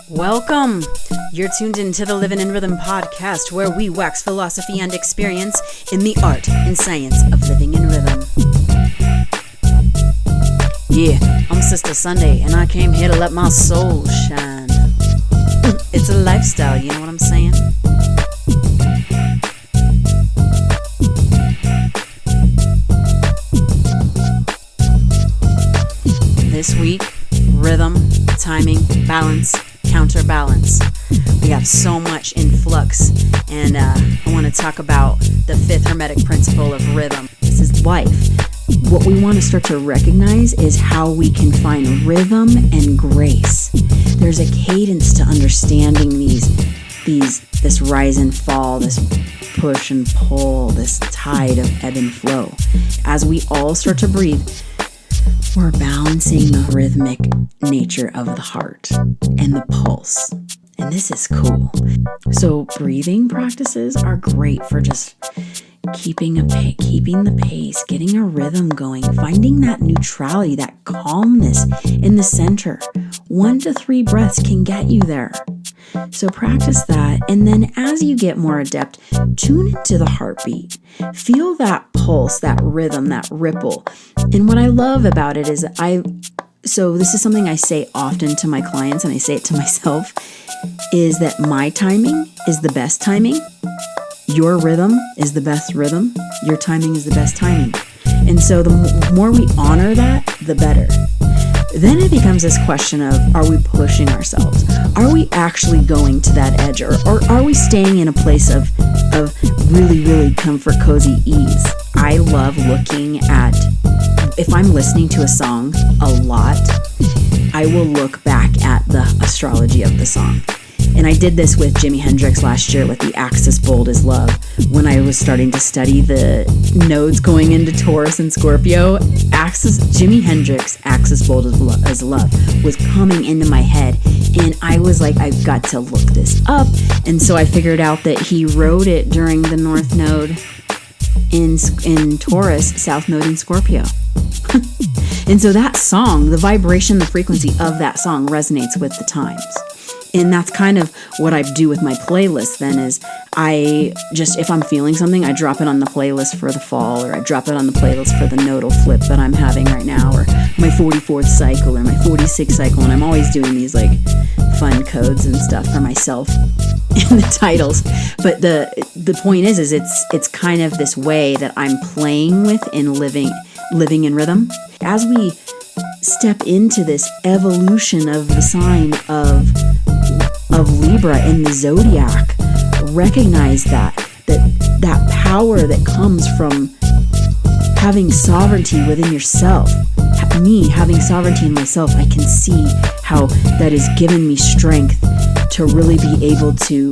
Welcome! You're tuned into the Living in Rhythm podcast, where we wax philosophy and experience in the art and science of living in rhythm. Yeah, I'm Sista Sunday, and I came here to let my soul shine. It's a lifestyle, you know what I'm saying? This week, rhythm, timing, balance, counterbalance. We have so much in flux, and I want to talk about the fifth hermetic principle of rhythm. This is life. What we want to start to recognize is how we can find rhythm and grace. There's a cadence to understanding this rise and fall, this push and pull, this tide of ebb and flow. As we all start to breathe, we're balancing the rhythmic nature of the heart and the pulse. And this is cool. So breathing practices are great for just keeping the pace, getting a rhythm going, finding that neutrality, that calmness in the center. 1 to 3 breaths can get you there. So practice that, and then as you get more adept, tune into the heartbeat. Feel that pulse, that rhythm, that ripple. And what I love about it is so this is something I say often to my clients, and I say it to myself, is that my timing is the best timing. Your rhythm is the best rhythm. Your timing is the best timing. And so the more we honor that, the better. Then it becomes this question of, are we pushing ourselves? Are we actually going to that edge? Or are we staying in a place of really, really comfort, cozy ease? I love looking at, if I'm listening to a song a lot, I will look back at the astrology of the song. And I did this with Jimi Hendrix last year with the Axis Bold as Love. When I was starting to study the nodes going into Taurus and Scorpio, Jimi Hendrix, Axis Bold as Love was coming into my head. And I was like, I've got to look this up. And so I figured out that he wrote it during the North Node in Taurus, South Node in Scorpio. And so that song, the vibration, the frequency of that song resonates with the times. And that's kind of what I do with my playlist then is if I'm feeling something, I drop it on the playlist for the fall, or I drop it on the playlist for the nodal flip that I'm having right now, or my 44th cycle or my 46th cycle. And I'm always doing these like fun codes and stuff for myself in the titles. But the point is it's kind of this way that I'm playing with in living in rhythm. As we step into this evolution of the sign of Libra in the zodiac, recognize that power that comes from having sovereignty within yourself. Me having sovereignty in myself, I can see how that has given me strength to really be able to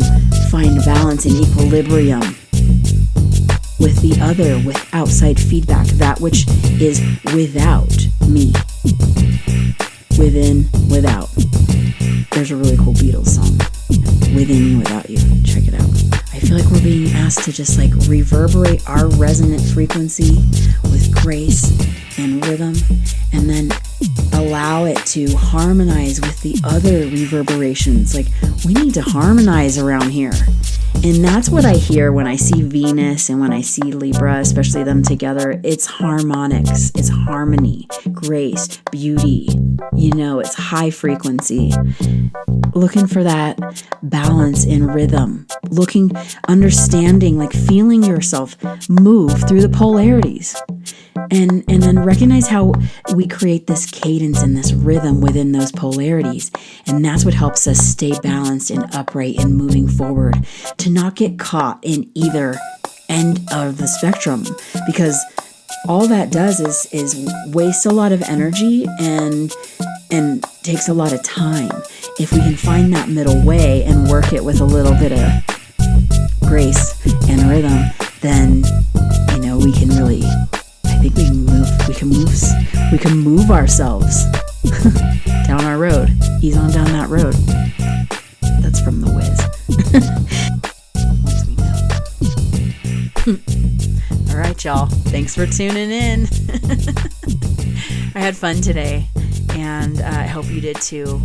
find balance and equilibrium with the other, with outside feedback, that which is without me. Within, without. There's a really cool Beatles song, Within You, Without You. Check it out. I feel like we're being asked to just like reverberate our resonant frequency with grace and rhythm, and then allow it to harmonize with the other reverberations. Like, we need to harmonize around here. And that's what I hear when I see Venus and when I see Libra, especially them together. It's harmonics, it's harmony, grace, beauty. It's high frequency. Looking for that balance in rhythm. Understanding, like feeling yourself move through the polarities. And then recognize how we create this cadence and this rhythm within those polarities. And that's what helps us stay balanced and upright and moving forward, to not get caught in either end of the spectrum, because all that does is waste a lot of energy and takes a lot of time. If we can find that middle way and work it with a little bit of grace and rhythm, then we can really, I think we can move ourselves down our road. Ease on down that road. That's from The Wiz. Once we know. All right, y'all. Thanks for tuning in. I had fun today. and I hope you did too.